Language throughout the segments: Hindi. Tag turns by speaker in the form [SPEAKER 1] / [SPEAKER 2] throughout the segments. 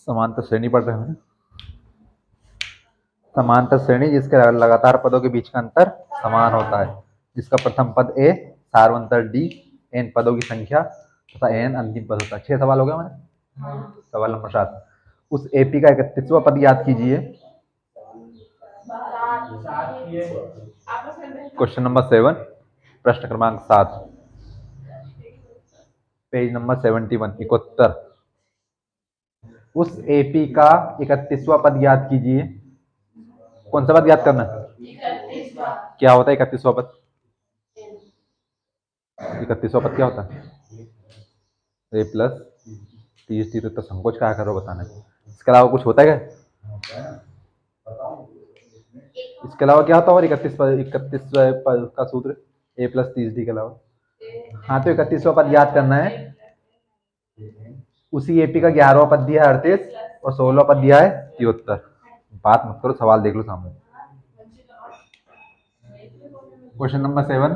[SPEAKER 1] समांतर श्रेणी पढ़ रहे हो ना। समांतर श्रेणी जिसके लगातार पदों के बीच का अंतर समान होता है, जिसका प्रथम पद ए, सार्वंतर डी, एन पदों की संख्या तथा एन अंतिम पद होता है। 6 सवाल हो गया मैंने। सवाल नंबर 7, उस एपी का 31वां पद याद कीजिए। क्वेश्चन नंबर 7, प्रश्न क्रमांक 7, पेज नंबर 71, 71। उस एपी का 31वां पद याद कीजिए। कौन सा पद याद करना है? क्या होता है 31वां पद? 31वां पद क्या होता है? ए प्लस 30 तो संकोच क्या करो बताना है। इसके अलावा कुछ होता है क्या? इसके अलावा क्या होता है? और 31 पद का सूत्र ए प्लस 30 के अलावा। हाँ, तो 31वां पद याद करना है। उसी एपी का 11वां पद दिया है 38 और 16वां पद दिया है 73। बात मत करो, सवाल देख लो सामने। क्वेश्चन नंबर 7,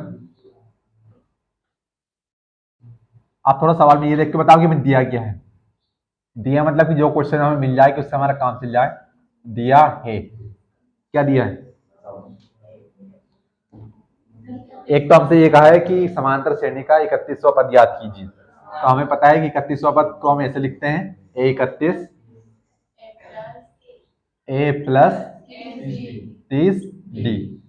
[SPEAKER 1] आप थोड़ा सवाल में ये देख के बताओ कि मैं दिया क्या है। दिया मतलब कि जो क्वेश्चन हमें मिल जाए कि उससे हमारा काम चल जाए। दिया है, क्या दिया है? एक तो हमसे ये कहा है कि समांतर श्रेणी का 31वां पद याद कीजिए। तो हमें पता है कि 31वां पद को हम ऐसे लिखते हैं, ए 31 ए प्लस 30 डी,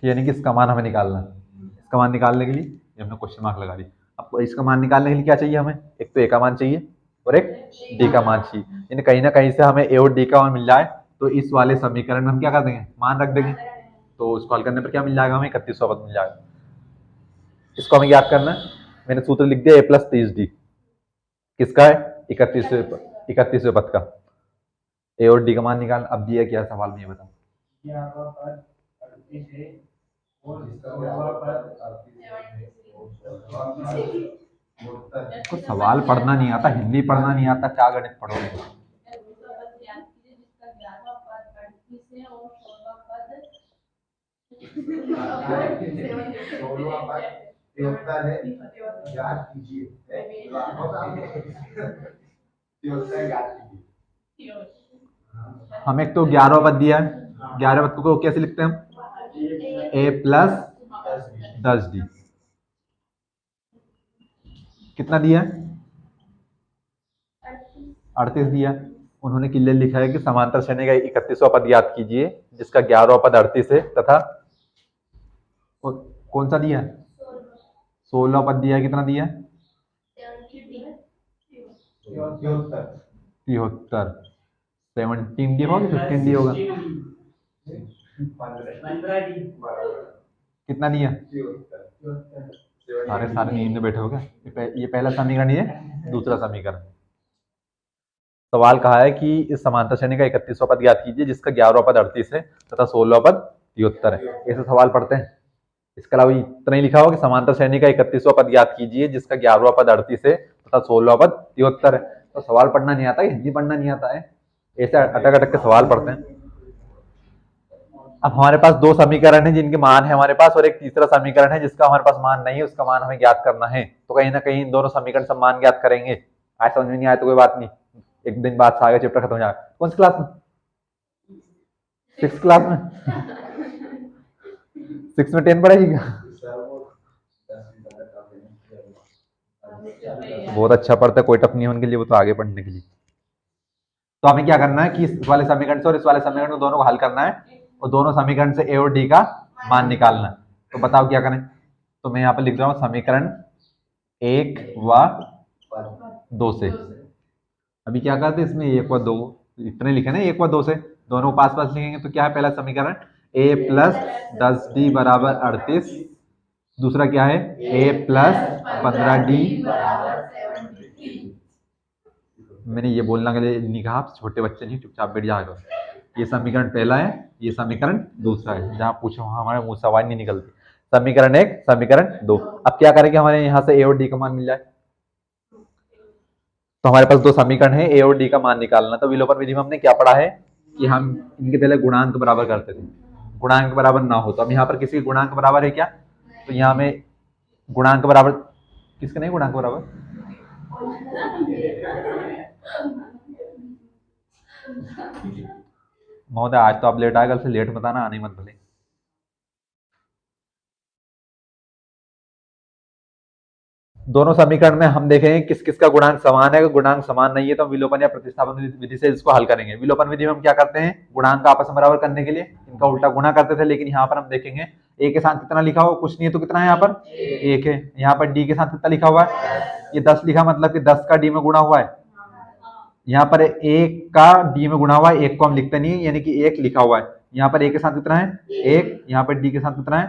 [SPEAKER 1] यानी कि इसका मान हमें निकालना है। इसका मान निकालने के लिए हमने क्वेश्चन मार्क लगा दी। अब इसका मान निकालने के लिए क्या चाहिए हमें? एक तो ए का मान चाहिए और एक डी का मान चाहिए। यानी कहीं ना कहीं से हमें ए और डी का मान मिल जाए तो इस वाले समीकरण में हम क्या कर देंगे? मान रख देंगे। तो उसको हल करने पर क्या मिल जाएगा? हमें 31वां पद मिल जाएगा। इसको हमें याद करना है। मैंने सूत्र लिख दिया ए प्लस 30 डी। किसका है? 31वें पद का। ए और डी का मान निकाल। अब दिया क्या सवाल में ये बताओ। कुछ सवाल पढ़ना नहीं आता, हिंदी पढ़ना नहीं आता, क्या गणित पढ़ोगे? हमें एक तो 11वां पद दिया है। 11वें पद को कैसे लिखते हैं हम? ए प्लस 10 डी। कितना दिया? 38 दिया। उन्होंने क्लियर लिखा है कि समांतर श्रेणी का 31वां पद याद कीजिए जिसका 11वां पद 38 है तथा कौन सा दिया? 16वां पद दिया। कितना दिया? 73। 17 डी होगा, 15 डी होगा? कितना दिया? सारे नींद में बैठे हो गए। ये पहला समीकरण, ये दूसरा समीकरण। सवाल कहा है कि इस समांतर श्रेणी का 31वां पद याद कीजिए जिसका 11वां पद 38 है तथा 16वां पद 73 है। ऐसे सवाल पढ़ते हैं। इसके अलावा इतना ही लिखा हो कि समांतर श्रेणी का 31वां पद याद कीजिए जिसका 11वां पद 38 है तथा 16वां पद 73 है। तो सवाल पढ़ना नहीं आता है, हिंदी पढ़ना नहीं आता है, ऐसे अटक अटक के सवाल पढ़ते हैं। अब हमारे पास दो समीकरण है जिनके मान है हमारे पास और एक तीसरा समीकरण है जिसका हमारे पास मान नहीं है, उसका मान हमें ज्ञात करना है। तो कहीं ना कहीं इन दोनों समीकरण से मान ज्ञात करेंगे। आज समझ में नहीं आया तो कोई बात नहीं, एक दिन बाद सारा चैप्टर खत्म हो जाएगा। कौन सी क्लास में? 6th क्लास में। 6 में 10 पढ़ेगी क्या? बहुत अच्छा पढ़ता है, कोई टफ नहीं है उनके लिए, वो तो आगे पढ़ने के लिए। तो हमें क्या करना है कि इस वाले समीकरण से और इस वाले समीकरण को दोनों को हल करना है और दोनों समीकरण से ए और डी का मान निकालना है। तो बताओ क्या करें? तो मैं यहाँ पे लिख रहा हूँ समीकरण 1 व 2 से। अभी क्या करते हैं इसमें 1 व 2 इतने लिखे ना, 1 व 2 से दोनों पास पास लिखेंगे तो क्या है? पहला समीकरण ए प्लस 10 डी बराबर 38। दूसरा क्या है? ए प्लस 15 डी। मैंने ये बोलना के लिए नहीं कहा, आप छोटे बच्चे नहीं, चुपचाप बैठ जाएगा। ये समीकरण पहला है, ये समीकरण दूसरा है। जहां पूछो हमारे मुंह से आवाज नहीं निकलती। समीकरण 1, समीकरण 2। अब क्या करेंगे, हमारे यहाँ से ए और डी का मान मिल जाए। तो हमारे पास दो समीकरण है, ए और डी का मान निकालना। तो विलोपन विधि में हमने क्या पढ़ा है कि हम इनके पहले गुणांक बराबर करते थे। गुणांक बराबर ना हो तो अब यहाँ पर किसी गुणांक बराबर है क्या, तो यहाँ में गुणांक बराबर किसके नहीं, गुणांक बराबर महोदय आज तो आप लेट आए, कल से लेट मत आना, आने मत भले। दोनों समीकरण में हम देखेंगे किस किस का गुणांक समान है। अगर गुणांक समान नहीं है तो हम विलोपन या प्रतिस्थापन विधि से इसको हल करेंगे। विलोपन विधि में हम क्या करते हैं, गुणांक आपस में बराबर करने के लिए इनका उल्टा गुणा करते थे, लेकिन यहाँ पर हम देखेंगे ए के साथ कितना लिखा हुआ, कुछ नहीं है तो कितना है यहाँ पर 1 है। यहाँ पर डी के साथ कितना लिखा हुआ है, ये 10 लिखा, मतलब कि 10 का डी में गुणा हुआ है। यहाँ पर 1 का डी में गुणा हुआ है, 1 को हम लिखते नहीं, यानी कि 1 लिखा हुआ है। यहाँ पर ए के साथ कितना है 1, यहाँ पर डी के साथ कितना है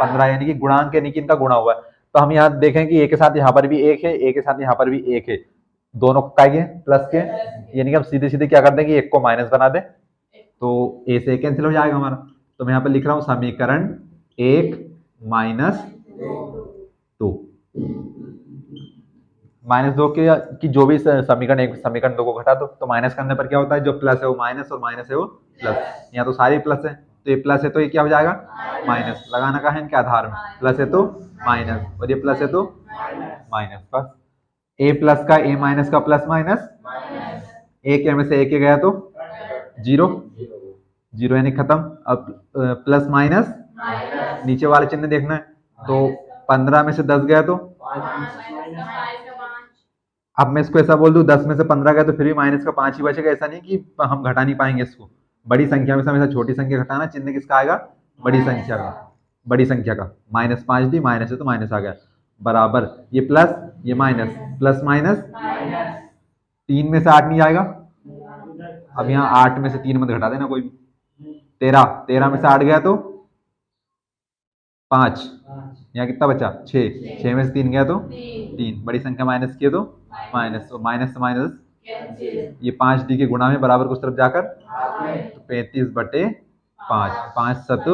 [SPEAKER 1] 15, यानी कि गुणांक यानी कि इनका गुणा हुआ है। तो हम यहाँ देखें कि ए के साथ यहाँ पर भी 1 है, ए के साथ यहाँ पर भी 1 है, दोनों का के प्लस के, यानी कि हम सीधे सीधे क्या कर देंगे, 1 को माइनस बना दे तो ए से कैंसिल हो जाएगा हमारा। तो मैं यहाँ पर लिख रहा हूँ समीकरण 1 माइनस 2। माइनस 2 की जो भी समीकरण 1 समीकरण 2 को घटा दो तो माइनस करने पर क्या होता है, जो प्लस है वो माइनस और माइनस है वो प्लस। यहाँ तो सारे प्लस है, तो ये प्लस है तो ये क्या हो जाएगा माइनस। लगाना का है इनके आधार में, प्लस है तो माइनस और ये प्लस है तो माइनस। बस ए प्लस का ए माइनस का प्लस माइनस, एक में से एक गया तो 0 0 यानी खत्म। अब प्लस माइनस नीचे वाले चिन्ह देखना है, तो 15 में से 10 गया तो, अब मैं इसको ऐसा बोल दूं 10 में से 15 गया तो फिर भी माइनस का 5 ही बचेगा। ऐसा नहीं कि हम घटा नहीं पाएंगे इसको। बड़ी संख्या में से हमेशा छोटी संख्या घटाना, चिन्ह किसका आएगा, बड़ी संख्या का, बड़ी संख्या का। -5 दी, माइनस है तो माइनस आ गया, बराबर ये प्लस ये माइनस, प्लस माइनस 3 में से 8 नहीं जाएगा। अब यहाँ 8 में से 3 मत घटा देना कोई भी। 13 में से 8 गया तो 5, यहाँ कितना बचा 6 में से 3 गया तो 3, बड़ी संख्या माइनस किए तो माइनस, तो माइनस से माइनस ये 5 डी के गुणा में बराबर को उस तरफ जाकर तो 35/5, 5 7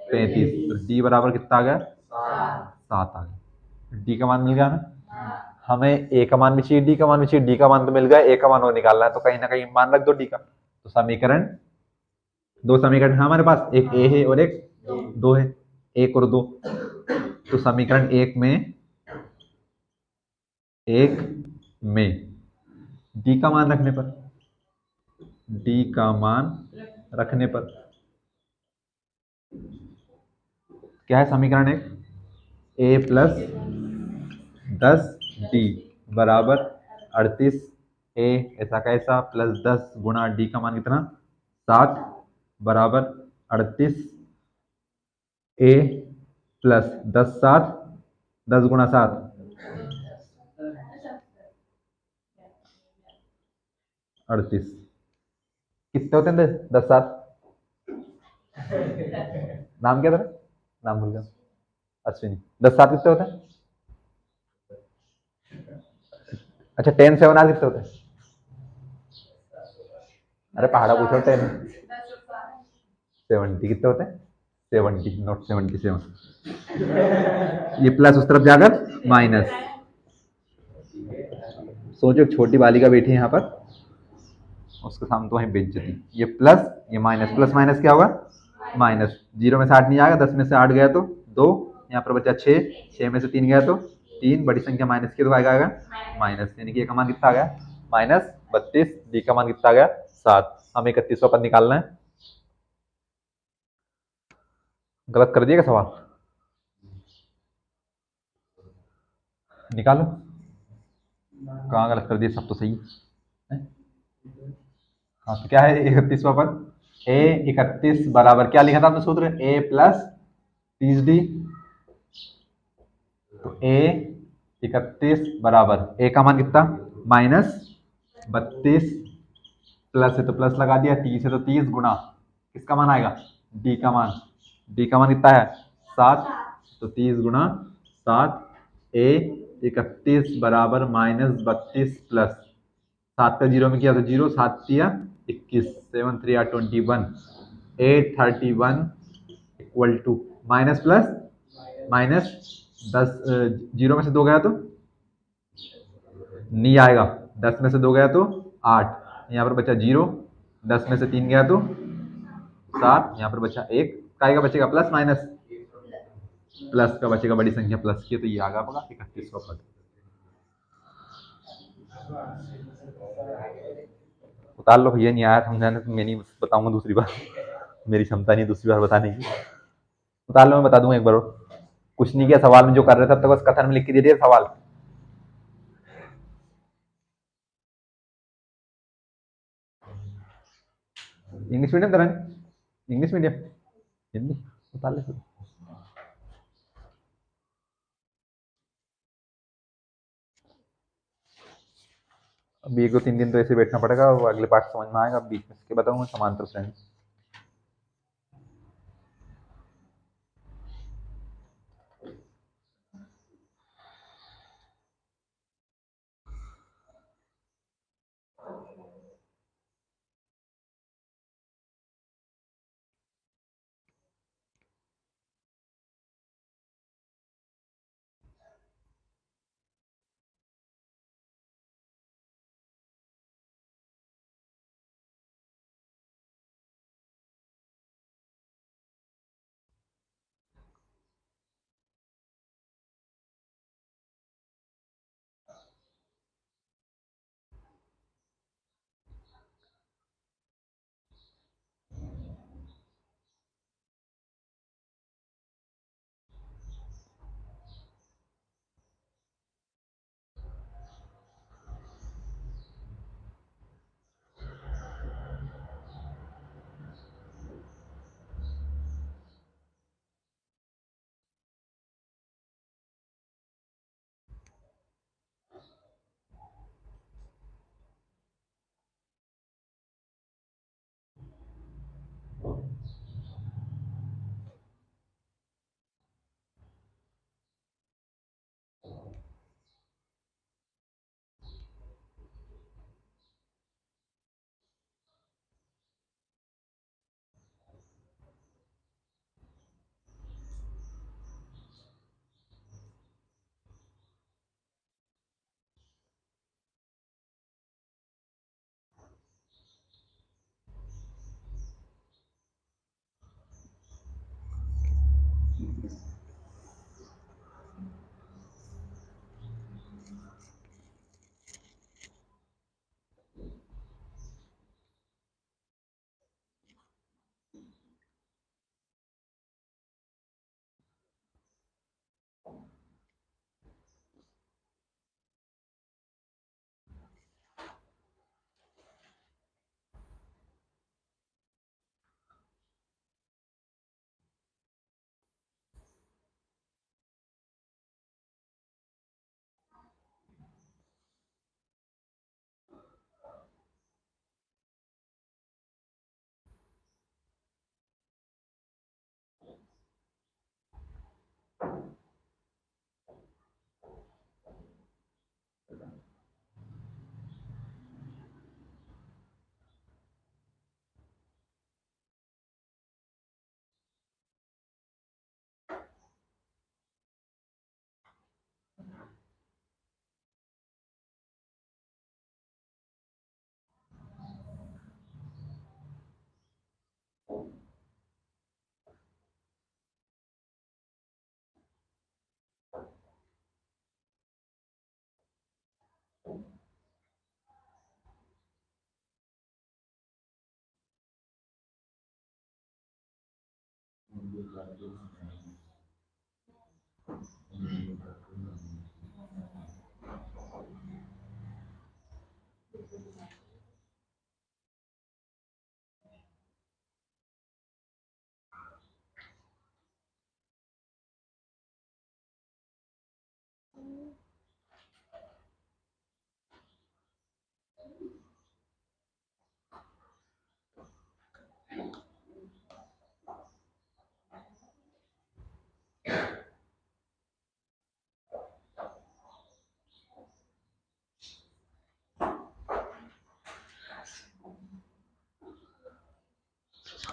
[SPEAKER 1] 35, तो डी बराबर कितना आ गया 7 आ गया। डी का मान मिल गया ना, हमें ए का मान भी चाहिए, डी का मान भी चाहिए। डी का मान तो मिल गया, ए का मान और निकालना है, तो कहीं ना कहीं मान रख दो डी का। तो समीकरण, दो समीकरण है हमारे पास, एक ए है और एक 2 है, 1 और 2। तो समीकरण 1 में डी का मान रखने पर, डी का मान रखने पर क्या है समीकरण 1, ए प्लस 10 डी बराबर 38 ए ऐसा कैसा प्लस 10 गुणा डी का मान कितना 7 बराबर 38 ए प्लस 10 7 10 गुणा 7 38, कितने होते हैं 10 7? नाम क्या था, नाम भूल गया, अश्विनी। 10 7 कितने होते हैं? अच्छा 10 7 आज कितने होते हैं? अरे पहाड़ा पूछो, 10 70 कितने होते हैं? 70 नॉट 77। ये प्लस उस तरफ जाकर माइनस। सोचो छोटी बालिका बैठी है यहाँ पर, उसके सामने तो वहीं बेइज्जती। ये प्लस ये माइनस, प्लस माइनस क्या होगा माइनस। 0 में से 8 नहीं आएगा, 10 में से 8 गया तो 2, यहाँ पर बचा 6 में से 3 गया तो 3, बड़ी संख्या माइनस की तो आएगा माइनस, यानी कि ए का मान कितना आ गया -32, डी का मान कितना आ गया 7। हमें 31वां पद निकालना है। गलत कर दिएगा सवाल, निकालो। कहाँ गलत कर दिए, सब तो सही है। हाँ तो क्या है 31वां पद, ए 31 बराबर क्या लिखा था आपने सूत्र, ए प्लस 30 डी। तो ए 31 बराबर ए का मान कितना -32, प्लस है तो प्लस लगा दिया, 30 है तो 30 गुणा किसका मान आएगा डी का मान। डी का मान कितना है 7, तो 30 गुणा 7 ए 31 बराबर -32 प्लस 7 का 0 में किया तो 0, 7 दिया 21 7 3 8 21 831 equal to minus plus minus 10 zero में से दो गया तो नहीं आएगा, 10 में से दो गया तो 8, यहाँ पर बचा जीरो, 10 में से 3 गया तो 7, यहाँ पर बचा एक, काय का बचेगा प्लस माइनस प्लस का बचेगा, बड़ी संख्या प्लस की, तो ये आगा आपका 31वां पद। उतार लो भैया, नहीं आया समझाने तो मैं नहीं बताऊंगा दूसरी बार, मेरी क्षमता नहीं दूसरी बार बताने की। उतार लो, मैं बता दूंगा एक बार और। कुछ नहीं किया सवाल में जो कर रहे थे, तब तक बस कथन में लिख के दे दिया सवाल। इंग्लिश मीडियम तरह, इंग्लिश मीडियम, हिंदी उतार ले। अभी 1 2 3 दिन तो ऐसे बैठना पड़ेगा, वो अगले पार्ट समझ में आएगा, बीच में इसके बताऊंगा समांतर श्रेणी।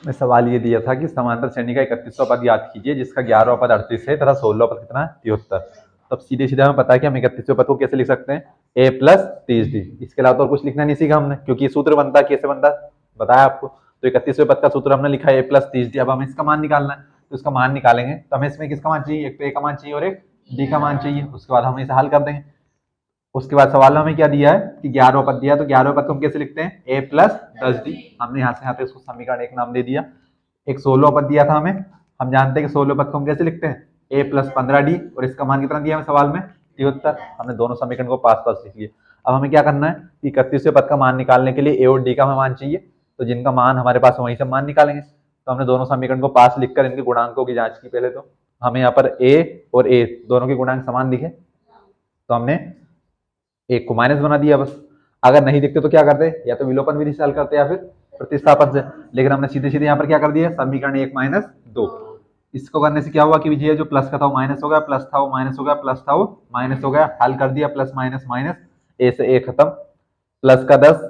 [SPEAKER 1] में सवाल ये दिया था कि समांतर श्रेणी का 31वां पद याद कीजिए जिसका 11वां पद 38 है तथा 16वां पद कितना है 73। तो अब सीधे सीधे हमें पता है कि हम 31वें पद को कैसे लिख सकते हैं, a प्लस 30d। इसके अलावा तो और कुछ लिखना नहीं सीखा हमने, क्योंकि ये सूत्र बनता है कैसे बनता है बताया आपको। तो 31वें पद का सूत्र हमने लिखा है a प्लस 30d। अब हमें इसका मान निकालना है, तो इसका मान निकालेंगे तो हमें इसमें किसका मान चाहिए, एक तो a का मान चाहिए और एक d का मान चाहिए। उसके बाद हम इसे हल कर देंगे। उसके बाद सवाल में हमें क्या दिया है कि 11वां पद दिया, तो 11वें पद को हम कैसे लिखते हैं, a प्लस 10d। हमने यहाँ पे इसको समीकरण एक नाम दे दिया। एक 16वां पद दिया था हमें, हम जानते हैं कि 16वें पद को हम कैसे लिखते हैं, a प्लस 15d, और इसका मान कितना दिया हमें सवाल में 73। हमने दोनों समीकरण को पास पास लिख लिया। अब हमें क्या करना है कि 31वें पद का मान निकालने के लिए a और d का हमें मान चाहिए, तो जिनका मान हमारे पास वहीं से मान निकालेंगे। तो हमने दोनों समीकरण को पास लिखकर इनके गुणांकों की जांच की। पहले तो हमें यहाँ पर a और a दोनों के गुणांक समान दिखे, तो हमने एक को माइनस बना दिया बस। अगर नहीं दिखते तो क्या करते, या तो विलोपन विधि से हल करते या फिर प्रतिस्थापन से। लेकिन हमने सीधे सीधे यहाँ पर क्या कर दिया, समीकरण 1 माइनस 2। इसको करने से क्या हुआ कि ये जो प्लस का था वो माइनस हो गया, प्लस था वो माइनस हो गया, प्लस था वो माइनस हो गया। हल कर दिया, प्लस माइनस माइनस, ए से ए खत्म। प्लस का 10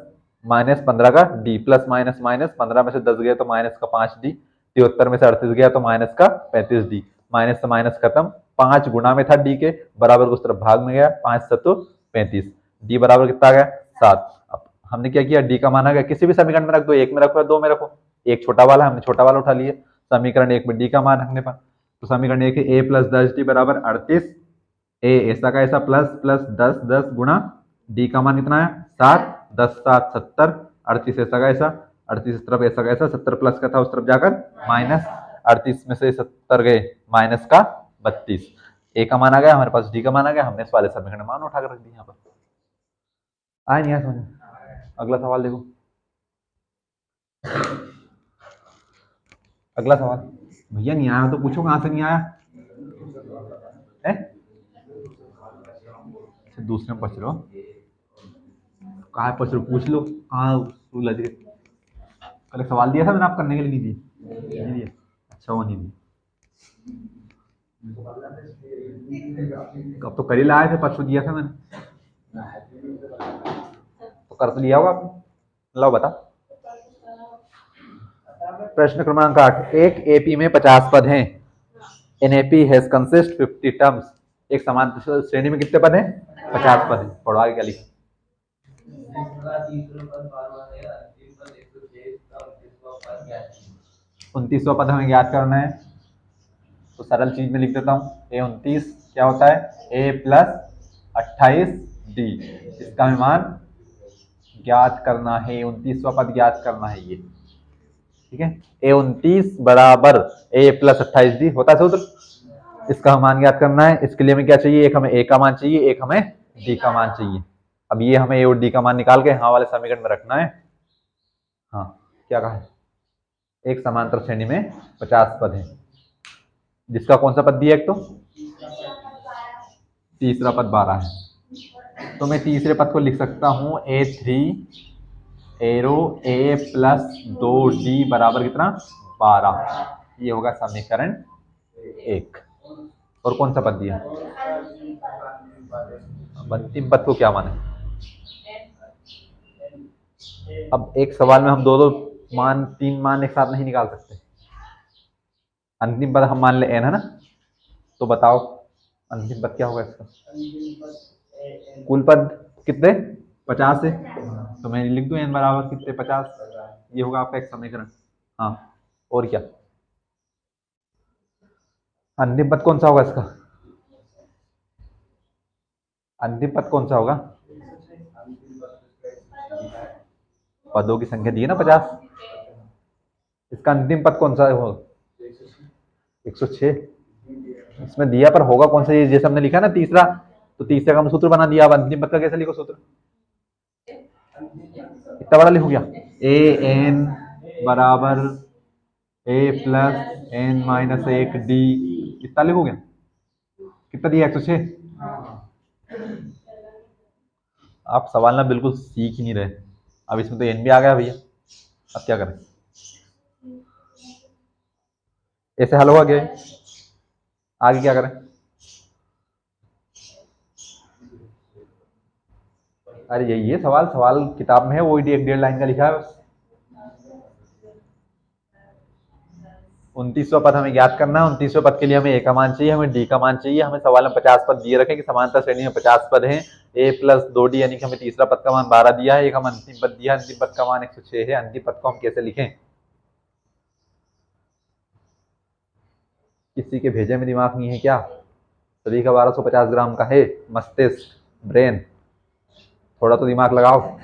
[SPEAKER 1] माइनस 15 का डी, प्लस माइनस माइनस, 15 में से 10 गया तो माइनस का 5d, 73 में से 38 गया तो माइनस का 35d। माइनस से माइनस खत्म, 5 गुना में था डी के, बराबर उस तरफ भाग में गया, 5 सत्तो 35, डी बराबर कितना गया 7। अब हमने क्या किया, डी का मान आ गया, किसी भी समीकरण में रख दो, एक में रखो या दो में रखो। एक छोटा वाला, हमने छोटा वाला उठा लिया, समीकरण एक में डी का मान रखने पर। तो समीकरण एक है a प्लस 10d बराबर 38। ए ऐसा का ऐसा प्लस प्लस 10 10 गुणा डी का मान कितना है 7, 10 7 70, 38 ऐसा का ऐसा, 38 इस तरफ ऐसा का ऐसा, 70 प्लस का था उस तरफ जाकर माइनस, 38 में से 70 गए माइनस का 32। ए का मान आ गया हमारे पास, डी का मान आ गया, हमने इस वाले समीकरण मान उठा कर रख दिया यहाँ पर। आए नहीं आया समझ। अगला सवाल देखो, अगला सवाल। भैया नहीं आया तो पूछो कहां से नहीं आया है? दूसरे में पूछ लो, कहा पूछ लो, पूछ लो कहाँ उलझ गए। कल एक सवाल दिया था मैंने, आप करने के लिए नहीं दिए। अच्छा वो नहीं दिए, कब तो कर ही लाए थे, परसों दिया था मैंने, तो कर तो लिया होगा आपने। लो बता। प्रश्न क्रमांक 8, एक एपी में 50 पद हैं। An AP has consist 50 terms. एक समान श्रेणी में कितने पद हैं, 50 पद हैं। पढ़ो आगे क्या लिखा। 29वां पद हमें ज्ञात करना है, तो सरल चीज में लिख देता हूँ। ए 29 क्या होता है, ए प्लस 28d। इसका हमें मान ज्ञात करना है, 29वां पद ज्ञात करना है ये, ठीक है। ए 29 बराबर ए प्लस 28d होता है सूत्र। इसका हम मान ज्ञात करना है। इसके लिए हमें क्या चाहिए, एक हमें ए का मान चाहिए, एक हमें डी का मान चाहिए। अब ये हमें ए और डी का मान निकाल के हाँ वाले समीकरण में रखना है। हाँ क्या कहा है, एक समांतर श्रेणी में 50 पद है, जिसका कौन सा पद दिया, एक तो तीसरा पद 12 है। तो मैं तीसरे पद को लिख सकता हूं a3 arrow a plus 2d बराबर कितना 12। ये होगा समीकरण 1। और कौन सा पद दिया, अंतिम पद को क्या माने। अब एक सवाल में हम दो दो मान, तीन मान एक साथ नहीं निकाल सकते। अंतिम पद हम मान ले n है ना, तो बताओ अंतिम पद क्या होगा इसका। कुल पद कितने 50 है, तो मैं लिख दूं n बराबर कितने 50। ये होगा आपका एक समीकरण। हाँ और क्या, अंतिम पद कौन सा होगा इसका, अंतिम पद कौन सा होगा, पदों की संख्या दी है ना 50, इसका अंतिम पद कौन सा होगा 106। इसमें दिया पर होगा कौन सा, ये जैसे हमने लिखा ना तीसरा, तो तीसरे का हम सूत्र बना दिया। अब अंतिम पद का कैसे लिखो सूत्र, इतना बड़ा लिखो क्या, ए एन बराबर A plus N minus 1d, कितना लिखोगे, कितना दिया 106। आप सवाल ना बिल्कुल सीख ही नहीं रहे। अब इसमें तो एन भी आ गया भैया, अब क्या करें, ऐसे हल हुआ क्या, आगे क्या करें। अरे यही है सवाल, सवाल किताब में है, वो एक 1.5 लाइन का लिखा है बस। 29वां पद हमें ज्ञात करना है। 29वें पद के लिए हमें ए का मान चाहिए, हमें डी का मान चाहिए। हमें सवाल में 50 पद दिए रखे कि समांतर श्रेणी में 50 पद हैं। ए प्लस 2d यानी कि हमें तीसरा पद का मान 12 दिया है, एक हम अंतिम पद दिया है, अंतिम पद का मान 106 है। अंतिम पद को हम कैसे लिखें? किसी के भेजे में दिमाग नहीं है क्या? सभी का 1250 ग्राम का है मस्तिष्क, ब्रेन, थोड़ा तो दिमाग लगाओ।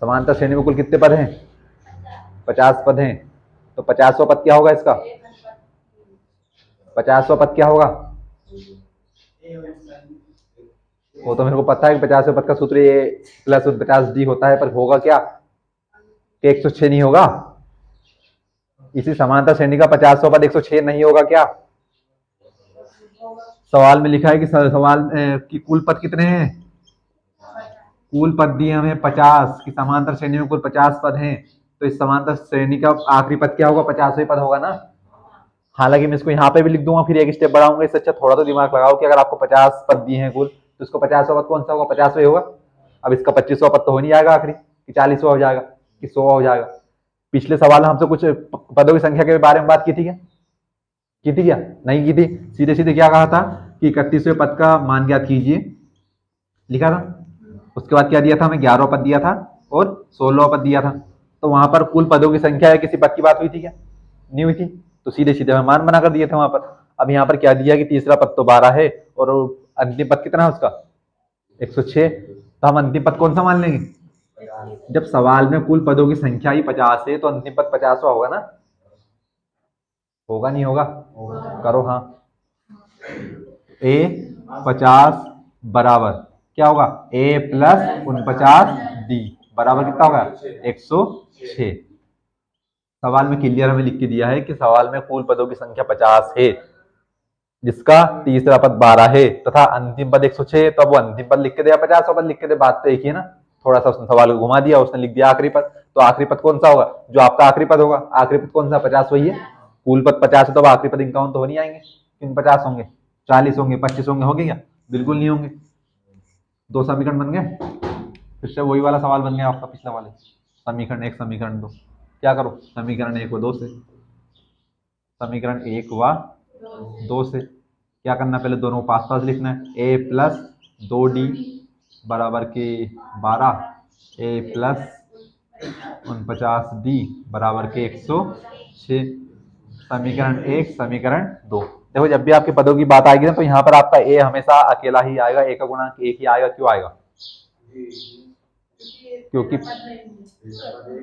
[SPEAKER 1] समांतर श्रेणी में कुल कितने पद हैं? 50 पद हैं। तो 50वां पद क्या होगा इसका? 50वां पद क्या होगा? वो तो मेरे को पता है कि 50वें पद का सूत्र ए प्लस 49d होता है, पर होगा क्या? 106 नहीं होगा? इसी समांतर श्रेणी का 50वां पद 106 नहीं होगा क्या? सवाल में लिखा है कि सवाल की कुल पद कितने हैं? कुल पद दिए हमें 50 की समांतर श्रेणी में कुल 50 पद हैं। तो इस समांतर श्रेणी का आखिरी पद क्या होगा? 50वें पद होगा ना। हालांकि मैं इसको यहाँ पे भी लिख दूंगा, फिर एक स्टेप बढ़ाऊंगा। इससे अच्छा थोड़ा तो दिमाग लगाओ कि अगर आपको 50 पद दिए हैं कुल, तो इसको 50वां पद कौन सा होगा? 50वां होगा। अब इसका 25वां पद तो हो नहीं जाएगा आखिरी, कि 40वां हो जाएगा, कि 100वां हो जाएगा। पिछले सवाल हमसे कुछ पदों की संख्या के बारे में बात की थी क्या? की थी क्या? नहीं की थी। सीधे सीधे क्या कहा था कि 31वें पद का मान ज्ञात कीजिए, लिखा था। उसके बाद क्या दिया था? हमें 11वां पद दिया था और 16वां पद दिया था। तो वहां पर कुल पदों की संख्या है किसी पद की बात हुई थी क्या? नहीं हुई थी। तो सीधे सीधे हमें मान बना कर दिए थे वहां पर। अब यहाँ पर क्या दिया कि तीसरा पद तो 12 है और अंतिम पद कितना है उसका? 106। तो हम अंतिम पद कौन सा मान लेंगे? जब सवाल में कुल पदों की संख्या ही 50 है तो अंतिम पद 50वां होगा ना। होगा नहीं होगा? करो हाँ। ए 50 बराबर क्या होगा? ए प्लस 49d बराबर कितना होगा? 106। सवाल में क्लियर हमें लिख के दिया है कि सवाल में कुल पदों की संख्या 50 है, जिसका तीसरा पद 12 है तथा अंतिम पद 106। तो अब वो अंतिम पद लिख के दिया, 50वां पद लिख के दे, बात तो एक ही है ना। थोड़ा सा उसने सवाल को घुमा दिया, उसने लिख दिया आखिरी पद। तो आखिरी पद कौन सा होगा? जो आपका आखिरी पद होगा। आखिरी पद कौन सा? 50 वही है। कुल पद 50 है तो आखिरी पद इनकाउंट तो हो नहीं आएंगे। किन 50 होंगे? 40 होंगे, 25 होंगे, होंगे क्या? बिल्कुल नहीं होंगे। दो समीकरण बन गए। फिर से वही वाला सवाल बन गया आपका पिछला वाले। समीकरण 1 समीकरण 2 क्या करो? समीकरण 1 व 2 से, समीकरण 1 व 2 से क्या करना? पहले दोनों को पास पास लिखना है। ए प्लस 2d बराबर के 12, ए प्लस 49d बराबर के 106। समीकरण 1 समीकरण 2। देखो जब भी आपके पदों की बात आएगी ना, तो यहाँ पर आपका ए हमेशा अकेला ही आएगा, ए का गुणांक एक ही आएगा। क्यों आएगा? क्योंकि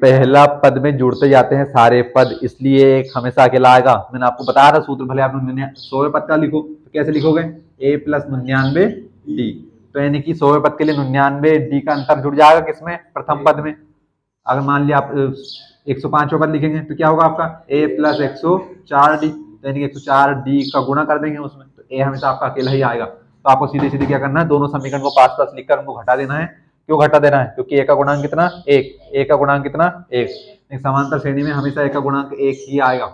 [SPEAKER 1] पहला पद में जुड़ते जाते हैं सारे पद, इसलिए एक हमेशा अकेला आएगा। मैंने आपको बताया था सूत्र, भले आपने 100वें पद का लिखो तो कैसे लिखोगे? ए प्लस 99d। तो यानी कि 100वें पद के लिए 99d का अंतर जुड़ जाएगा किसमें? प्रथम पद में। अगर मान लिया आप 105वां पद लिखेंगे तो क्या होगा आपका? ए प्लस 104d, यानी कि 104d का गुणा कर देंगे उसमें, तो ए हमेशा आपका अकेला ही आएगा। तो आपको सीधे सीधे क्या करना है? दोनों समीकरण को पास पास लिखकर उनको घटा देना है। क्यों घटा देना है? क्योंकि ए का गुणांक कितना? एक। ए का गुणांक कितना? एक। समांतर श्रेणी में हमेशा ए का गुणांक एक ही आएगा।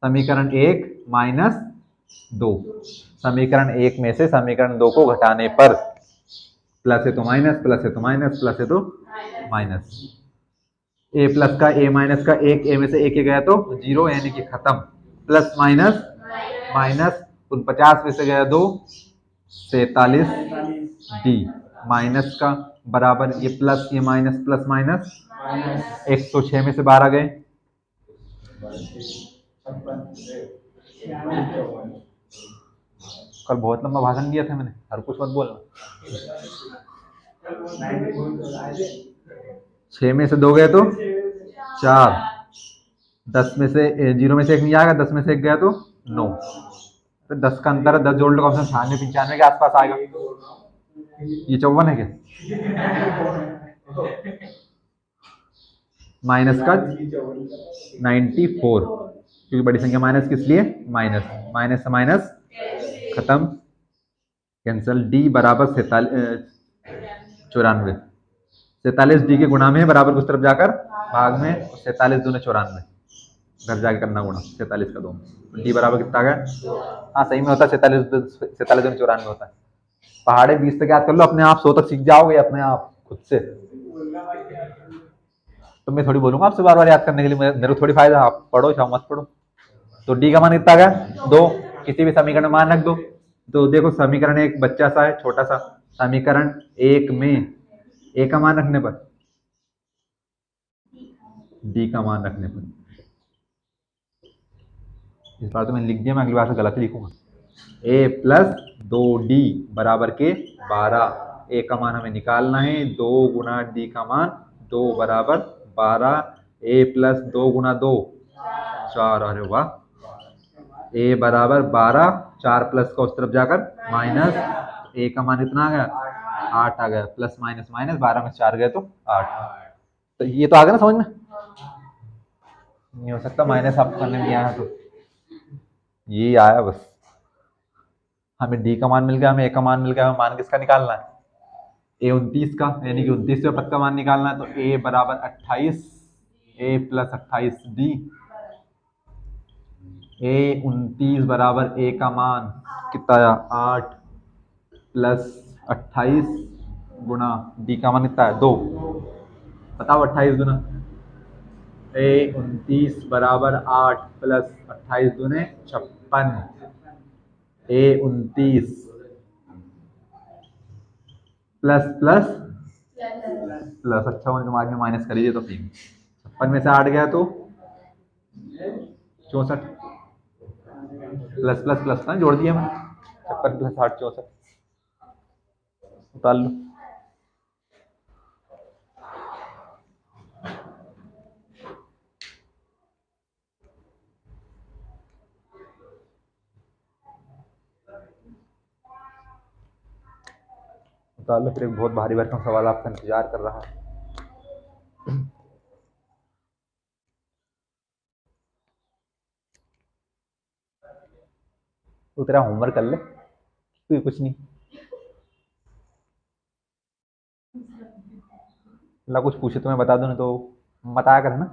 [SPEAKER 1] समीकरण 1 माइनस 2, समीकरण 1 में से समीकरण 2 को घटाने पर प्लस है तो माइनस, प्लस है तो माइनस, प्लस है तो माइनस। ए प्लस का ए माइनस का एक, ए में से एक गया तो 0, यानी कि खत्म। प्लस माइनस माइनस 49 में से गया 2, 47d माइनस का बराबर ये प्लस ये माइनस, प्लस माइनस 106 में से 12 गए। कल बहुत लंबा भाषण दिया था मैंने, हर कुछ मत बोलना। 6 में से 2 गए तो 4, 10 में से 0 में से 1 नहीं आएगा, 10 में से 1 गया तो 9। तो 10 का अंतर है, 10 जोड़ लो कम से कम 96 95 के आसपास आएगा। ये 54 है क्या? माइनस का 94, क्योंकि बड़ी संख्या माइनस किस लिए? माइनस, माइनस से माइनस खत्म, कैंसल। डी बराबर 94, 47d के गुणा में बराबर कुछ तरफ जाकर भाग में, 47 दूने 94, घर जाके करना गुणा 47 का 2, डी बराबर कितना आ गया? हाँ सही में होता है 47 दूने 94 होता है। पहाड़े 20 तक याद कर लो, अपने आप 100 तक सीख जाओगे अपने आप खुद से। तो मैं थोड़ी बोलूंगा आपसे बार बार याद करने के लिए, मेरे थोड़ी फायदा, आप पढ़ो चाहे मत पढ़ो। तो डी का मान कितना आ गया 2। किसी भी समीकरण में मान रख दो। तो देखो समीकरण एक बच्चा सा है, छोटा सा समीकरण एक में ए का मान रखने पर, डी का मान रखने पर, इस बार तो मैंने लिख दिया, मैं अगली बार से गलत ही लिखूंगा। ए प्लस 2d बराबर के 12। ए का मान हमें निकालना है, 2 गुना डी का मान 2 बराबर 12। ए प्लस 2 गुना 2 4, अरे वाह। ए बराबर 12, 4 प्लस का उस तरफ जाकर माइनस, ए का मान इतना आ गया 8 आ गया, प्लस माइनस माइनस 12 में 4 गए तो 8। तो ये तो आ गया ना समझ में, नहीं हो सकता माइनस आप करने में आया तो ये आया बस। हमें डी का मान मिल गया, हमें ए का मान मिल गया, हमें मान किसका निकालना है ए 29 का, यानी कि 29वें पद का मान निकालना है। तो ए बराबर 28, ए प्लस 28 डी। ए 29 बराबर ए का मान कितना आया 8 प्लस 28 गुना डी का मान कितना है 2। बताओ 28 गुना ए 29 बराबर 8 प्लस 28 दूने 56। ए 29 प्लस प्लस प्लस, अच्छा होने दिमाग में माइनस कर लीजिए तो सही। 56 में से 8 गया तो 64, प्लस प्लस प्लस ना जोड़ दिया मैंने, 56 प्लस 8 64, उतार लो। उतार लो, फिर एक बहुत भारी भरकम सवाल आपका इंतजार कर रहा है। तो तेरा होमवर्क कर ले, कोई कुछ नहीं। अल्लाह कुछ पूछे तो मैं बता दूं, नहीं तो बताया कर ना,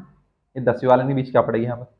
[SPEAKER 1] ये 10वीं वाले के बीच क्या पड़ेगी यहाँ पर।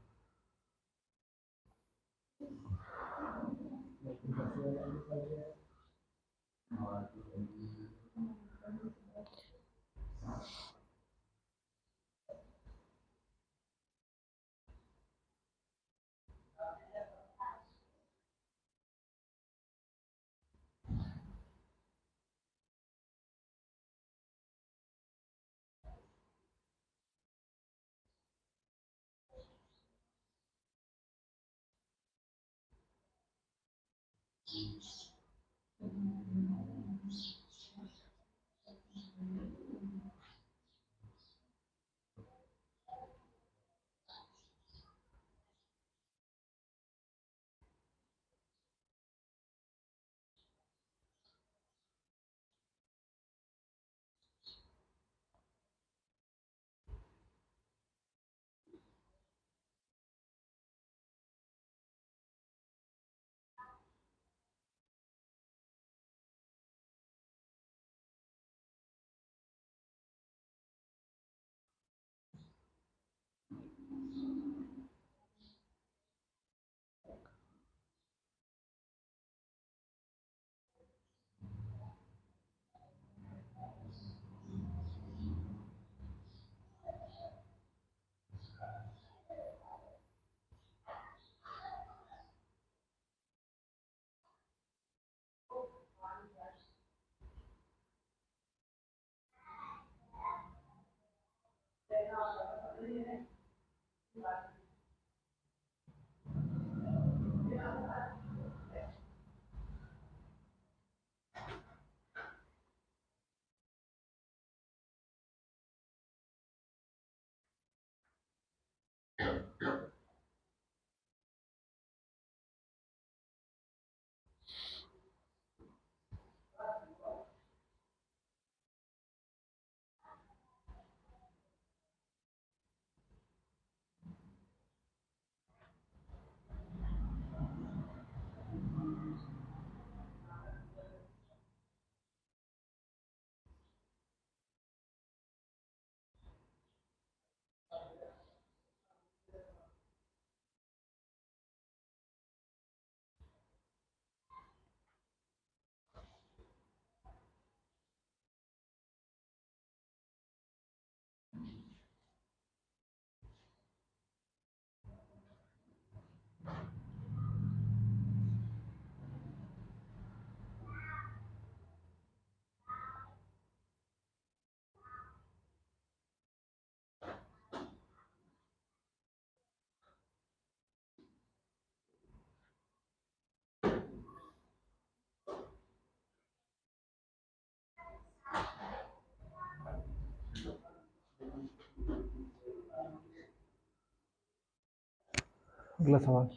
[SPEAKER 1] अगला सवाल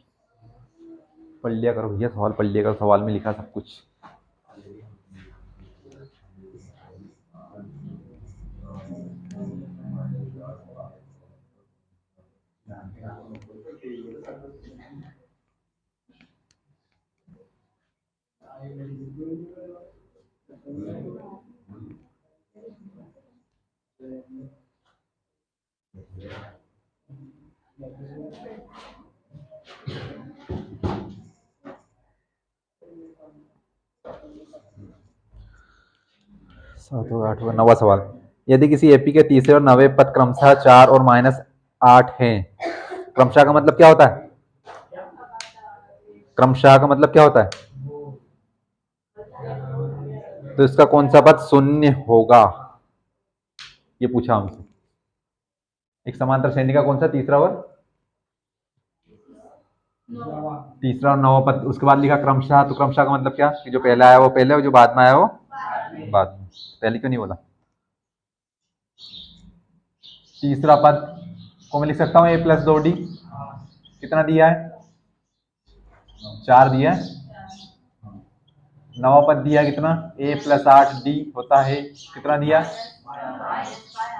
[SPEAKER 1] पढ़ लिया करो भैया, सवाल पढ़ लिया करो, सवाल में लिखा सब कुछ। सातवां आठवां नवा सवाल, यदि किसी एपी के तीसरे और नवे पद क्रमशः 4 और -8 हैं, क्रमशः का मतलब क्या होता है? क्रमशः का मतलब क्या होता है? तो इसका कौन सा पद शून्य होगा, ये पूछा हमसे। एक समांतर श्रेणी का कौन सा तीसरा और नवा पद, उसके बाद लिखा क्रमशः, तो क्रमशः का मतलब क्या कि जो पहले आया वो पहले और जो बाद में आया वो बाद में। पहले क्यों नहीं बोला? तीसरा पद को मैं लिख सकता हूँ a + 2d, कितना दिया है? 4 दिया है। नवा पद दिया कितना? a + 8d होता है, कितना दिया?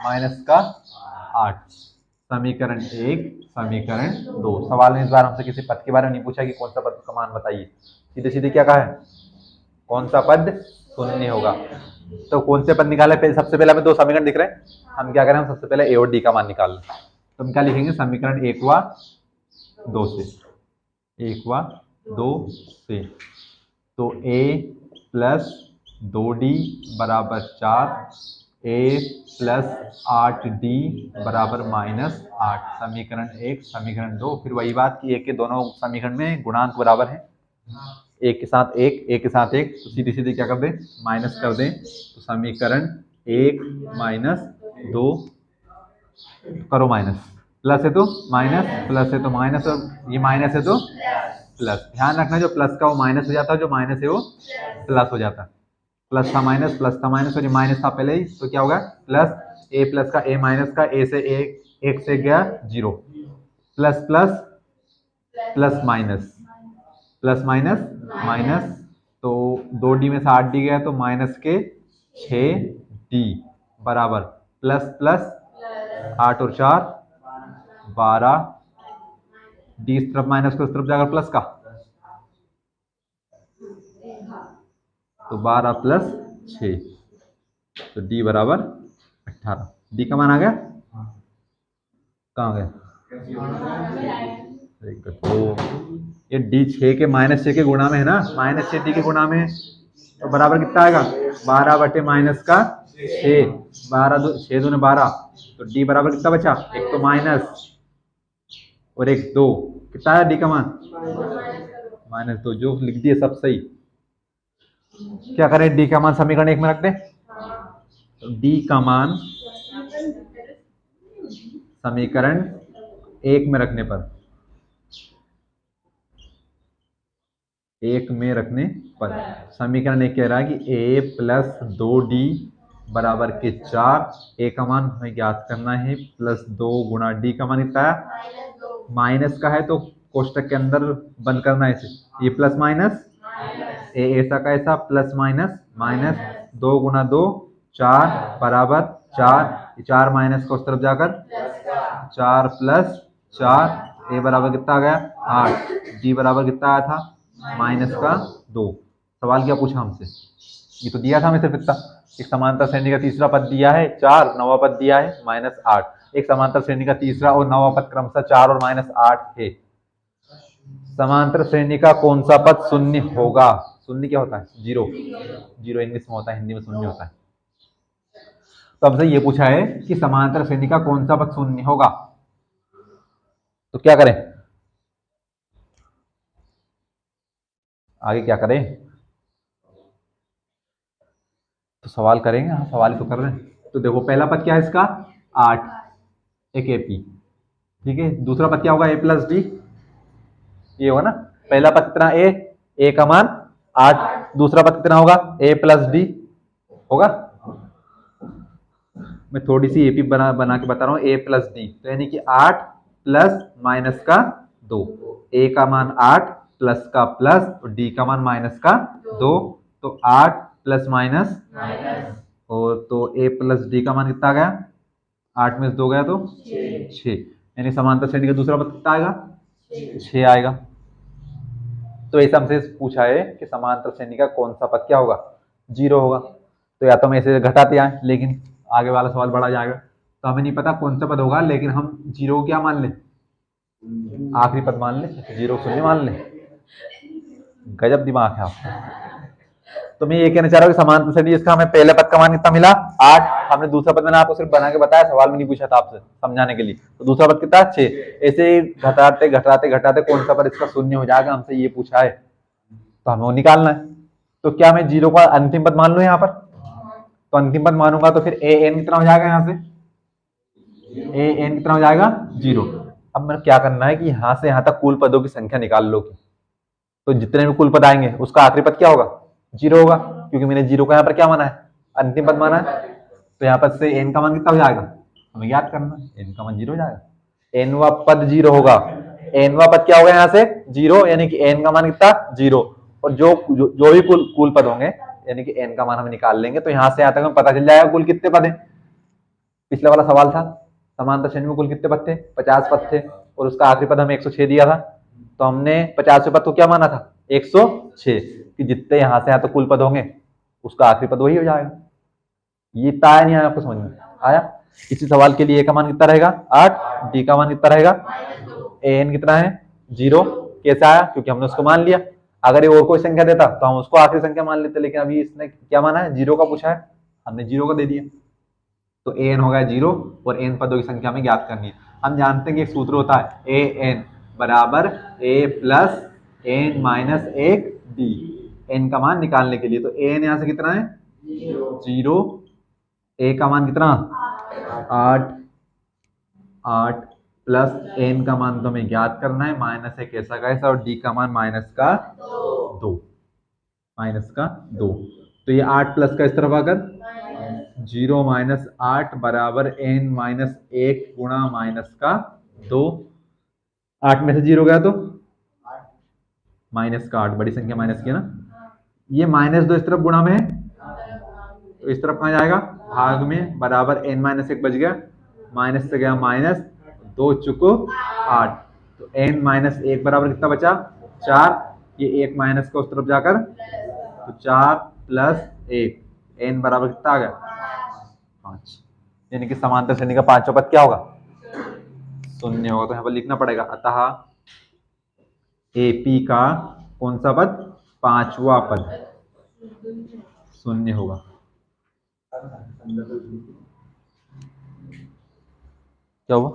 [SPEAKER 1] -8। समीकरण 1 समीकरण 2। सवाल में इस बार हमसे किसी पद के बारे में नहीं पूछा कि कौन सा पद का मान बताइए, सीधे सीधे क्या कहा है? कौन सा पद शून्य होगा। तो कौन से पद निकाले? सबसे पहले हमें 2 समीकरण दिख रहे हैं, हम क्या करें? हम सबसे पहले a और d का मान निकाल लें। तो हम क्या लिखेंगे? समीकरण 1 व 2 से, 1 व 2 से, तो a + 2d = 4, a + 8d = -8। समीकरण 1 समीकरण 2। फिर वही बात कि एक के दोनों समीकरण में गुणांक बराबर है, एक के साथ एक, एक के साथ एक, तो सीधे सीधे क्या कर दें? माइनस कर दें। तो समीकरण 1 - 2 करो माइनस, प्लस है तो माइनस, प्लस है तो माइनस, और ये माइनस है तो प्लस। ध्यान रखना जो प्लस का वो माइनस हो जाता है, जो माइनस है वो प्लस हो जाता है। प्लस था माइनस, प्लस था माइनस, और ये माइनस था पहले ही, तो क्या होगा? प्लस a प्लस का a माइनस का a से एक से गया 0, plus plus plus minus, plus minus minus, तो 2d में से 8d गया तो माइनस के 6d बराबर प्लस प्लस 8 और 4 12, d इस तरफ माइनस को इस तरफ जाकर प्लस का, तो 12 + 6, तो d बराबर 18। d का मान आ गया? कहाँ गया? तो ये d 6 के -6 के गुणा में है ना, -6d के गुणा में, तो बराबर कितना आएगा? 12/-6, 12 6 दूने 12, तो d बराबर कितना बचा? एक तो माइनस और एक 2, कितना है d का मान? -2। जो लिख दिए सब सही। क्या करें? d का मान समीकरण 1 में रख दें, तो d का मान समीकरण 1 में रखने पर, 1 में रखने पर समीकरण 1 कह रहा है कि a + 2d बराबर के 4, a का मान हमें ज्ञात करना है, +2 गुणा d का मान कितना है? माइनस का है तो कोष्टक के अंदर बंद करना है इसे, ये प्लस माइनस, ए ऐसा का ऐसा, प्लस माइनस माइनस, 2 गुणा 2 4 बराबर 4, 4 माइनस को उस तरफ जाकर 4 + 4, ए बराबर कितना आ गया? 8, डी बराबर कितना आया था? -2। सवाल क्या पूछा हमसे? ये तो दिया था हमें सिर्फ इतना, एक समांतर श्रेणी का तीसरा पद दिया है 4, नवा पद दिया है -8। एक समांतर श्रेणी का तीसरा और नवा पद क्रमशः 4 और -8 है। समांतर श्रेणी का कौन सा पद शून्य होगा? शून्य क्या होता है? 0, 0 इंग्लिश में होता है, हिंदी में शून्य होता है। तो हमसे ये पूछा है कि समांतर श्रेणी का कौन सा पद शून्य होगा, तो क्या करें? आगे क्या करें? तो सवाल करेंगे, हाँ सवाल तो कर रहे हैं। तो देखो पहला पद क्या है इसका? 8, एक एपी, ठीक है। दूसरा पद क्या होगा? a + d, ये होगा ना। पहला पद कितना? a का मान 8, दूसरा पद कितना होगा? a + d होगा। मैं थोड़ी सी एपी बना के बता रहा हूँ, a + d, तो यानी कि 8 + -2, a का मान 8 प्लस का प्लस और d का मान माइनस का 2, तो 8 प्लस माइनस और तो a प्लस d का मान कितना आ गया, 8 में से 2 गया तो 6, यानी समांतर श्रेणी का दूसरा पद कितना आएगा, 6 आएगा। तो ऐसा हमसे पूछा है कि समांतर श्रेणी का कौन सा पद क्या होगा, 0 होगा। तो या तो हम ऐसे घटाते आए, लेकिन आगे वाला सवाल बढ़ा जाएगा, तो हमें नहीं पता कौन सा पद होगा, लेकिन हम 0 को क्या मान लें, आखिरी पद मान लें, 0 शून्य मान लें। गजब दिमाग है आपका। तो मैं ये कहना चाह रहा हूँ कि समांतर श्रेणी इसका हमें पहले पद का मान कितना मिला, 8। हमने दूसरा पद मैंने आपको सिर्फ बना के बताया, सवाल में नहीं पूछा था आपसे समझाने के लिए। तो दूसरा पद कितना, 6। ऐसे ही घटाते घटाते घटाते कौन सा पद इसका शून्य हो जाएगा, हमसे ये पूछा है, तो हमें वो निकालना है। तो क्या मैं 0 का अंतिम पद मान लूं यहाँ पर, तो अंतिम पद मानूंगा तो फिर ए एन कितना हो जाएगा, यहाँ से ए एन कितना हो जाएगा, 0। अब मैंने क्या करना है कि यहाँ से यहाँ तक कुल पदों की संख्या निकाल लो, तो जितने भी कुल पद आएंगे उसका आखिरी पद क्या होगा, 0 होगा, क्योंकि मैंने 0 को यहाँ पर क्या माना है, अंतिम पद माना है। तो यहाँ पर से एन का मान कितना हो जाएगा, हमें याद करना है, एन का मान 0 हो जाएगा, एनवा पद 0 होगा। एनवा पद क्या होगा यहाँ से 0, यानी कि एन का मान कितना, 0। और जो भी कुल पद होंगे, यानी कि एन का मान हम निकाल लेंगे, तो यहाँ से यहाँ तक हमें पता चल जाएगा कुल कितने पद हैं। पिछला वाला सवाल था, समांतर श्रेणी में कुल कितने पद थे, 50 पद थे, और उसका आखिरी पद हमें 106 दिया था। तो हमने 50वें पद को क्या माना था, 106, कि जितने यहाँ से यहाँ तक कुल पद होंगे उसका आखिरी पद वही हो जाएगा। ये इतना आया नहीं आया आपको समझ में आया। इसी सवाल के लिए ए का मान कितना रहेगा, 8, डी का मान कितना रहेगा, ए एन कितना है, 0। कैसे आया, क्योंकि हमने उसको मान लिया। अगर ये और कोई संख्या देता तो हम उसको आखिरी संख्या मान लेते, लेकिन अभी इसने क्या माना है, 0 का पूछा है, हमने 0 का दे दिया, तो ए एन हो गया 0, और एन पदों की संख्या हमें ज्ञात करनी है। हम जानते हैं कि एक सूत्र होता है, ए एन बराबर A plus N minus 1 D, N का मान निकालने के लिए। तो ए एन यहाँ से कितना है, 0, ए का मान कितना, 8 प्लस एन का मान तो हमें ज्ञात करना है, माइनस 1 ऐसा का ऐसा, और डी का मान माइनस का 2, तो ये 8 प्लस का इस तरफ आकर 0 माइनस 8 बराबर एन माइनस 1 गुणा माइनस का 2। 8 में से 0 गया तो माइनस का 8, बड़ी संख्या माइनस की है ना, ये माइनस 2 इस तरफ गुणा में है, तो इस तरफ कहाँ जाएगा, भाग में, बराबर एन माइनस 1 बच गया, माइनस से गया माइनस, 2 चुको 8, तो एन माइनस 1 बराबर कितना बचा, 4। ये 1 माइनस का उस तरफ जाकर, तो 4 प्लस 1, एन बराबर कितना आ गया, 5। यानी कि समांतर श्रेणी का पांचवा पद क्या होगा, शून्य होगा। तो यहाँ पर लिखना पड़ेगा, अतः एपी का कौन सा पद, पांचवा पद शून्य होगा। क्या हुआ,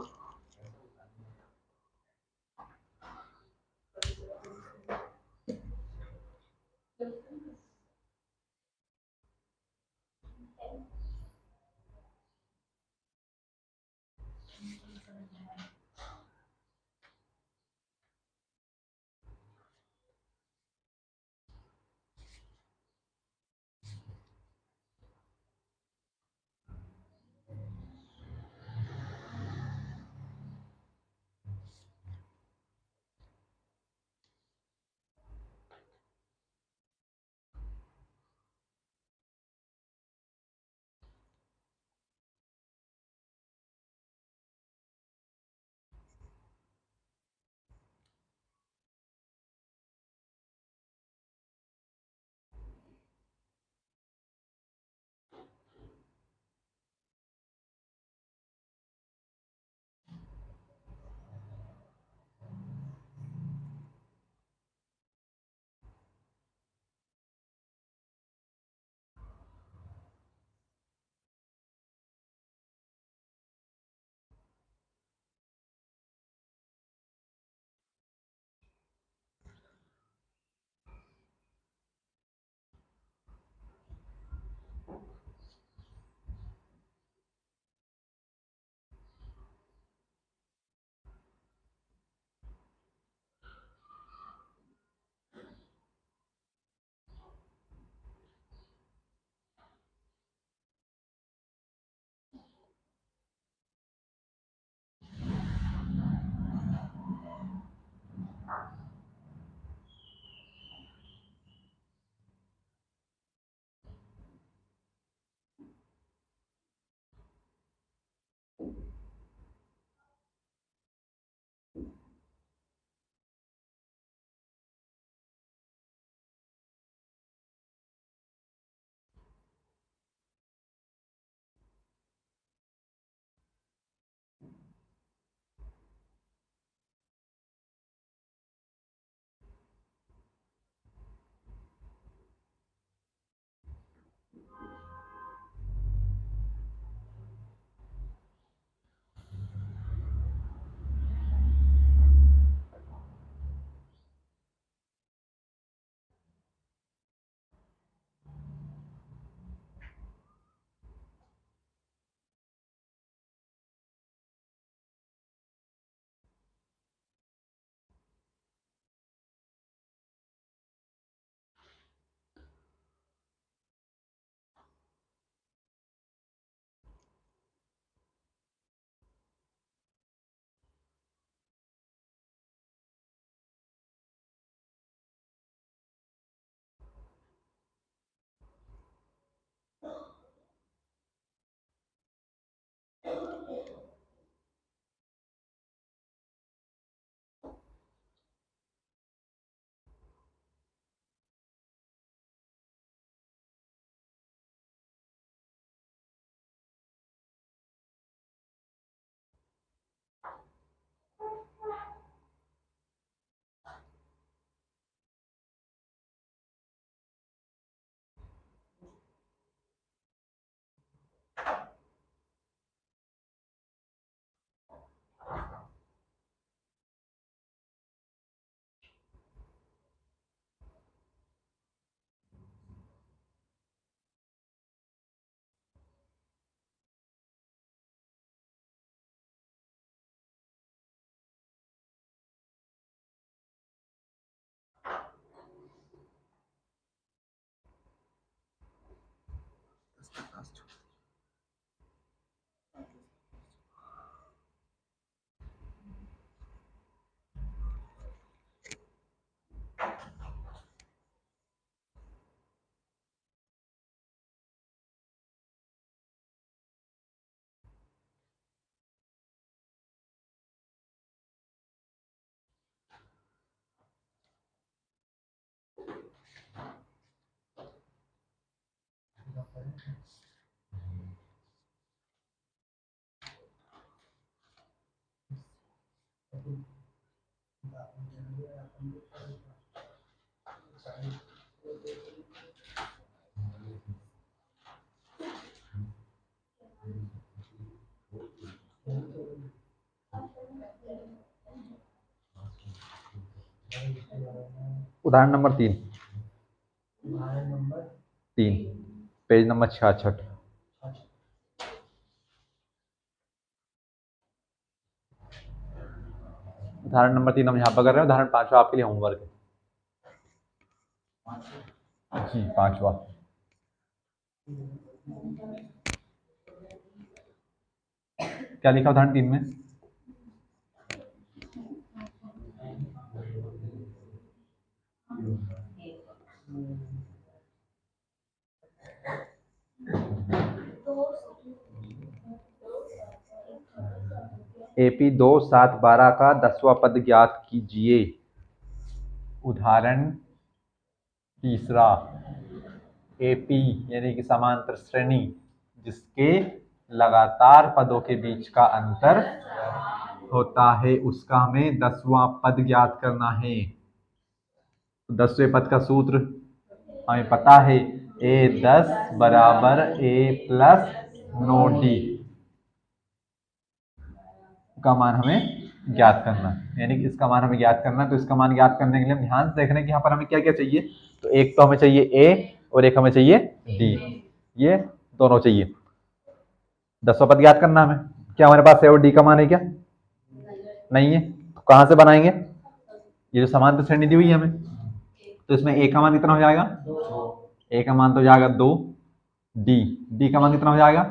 [SPEAKER 1] उदाहरण नंबर 3, पेज नंबर 66। उदाहरण नंबर 3 हम यहाँ पर कर रहे हैं, उदाहरण 5 आपके लिए होमवर्क है जी। 5वां क्या लिखा उदाहरण 3 में? AP 2 7 12 का 10वां पद ज्ञात कीजिए। उदाहरण तीसरा, AP यानी कि समांतर श्रेणी जिसके लगातार पदों के बीच का अंतर होता है, उसका हमें 10वां पद ज्ञात करना है। 10वें पद का सूत्र हमें पता है, A10 बराबर A प्लस 9D का मान हमें ज्ञात करना है, यानी कि इसका मान हमें ज्ञात करना है। तो इसका मान ज्ञात करने के लिए हम ध्यान से देख रहे हैं कि यहाँ पर हमें क्या क्या चाहिए। तो एक तो हमें चाहिए A और एक हमें चाहिए D, ये दोनों चाहिए। 10वां पद ज्ञात करना हमें। क्या हमारे पास A और D का मान है क्या? नहीं है। तो कहाँ से बनाएंगे? ये जो समांतर श्रेणी दी हुई है हमें, तो इसमें A का मान कितना हो जाएगा? A का मान तो जाएगा 2। D का मान कितना हो जाएगा?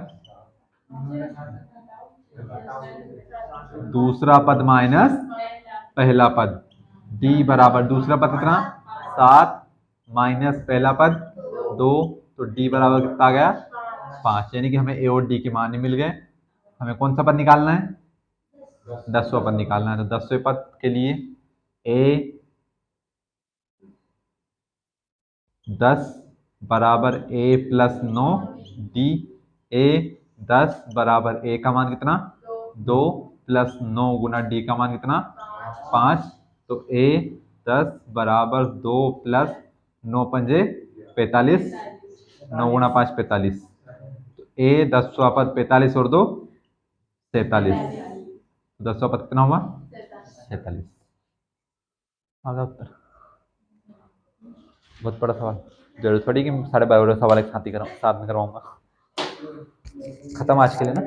[SPEAKER 1] दूसरा पद माइनस पहला पद। D बराबर दूसरा पद कितना? 7 माइनस पहला पद 2, तो D बराबर कितना आ गया? 5। यानी कि हमें A और D के मान ही मिल गए। हमें कौन सा पद निकालना है? 10वां पद निकालना है। तो 10वें पद के लिए A 10 बराबर A प्लस 9 D। A 10 बराबर A का मान कितना? 2 प्लस 9 गुना D का मान कितना? 5। तो A 10 बराबर 2 प्लस 9 पंजे 45, 9 गुना 5 45। तो A 10वां पद 45 और 2 47। 10वां पद कितना हुआ? 47। आगे उत्तर। बहुत बड़ा सवाल, जरूरत पड़ी कि 12:30 सवाल एक साथ में करवाऊंगा। खत्म आज के लिए ना।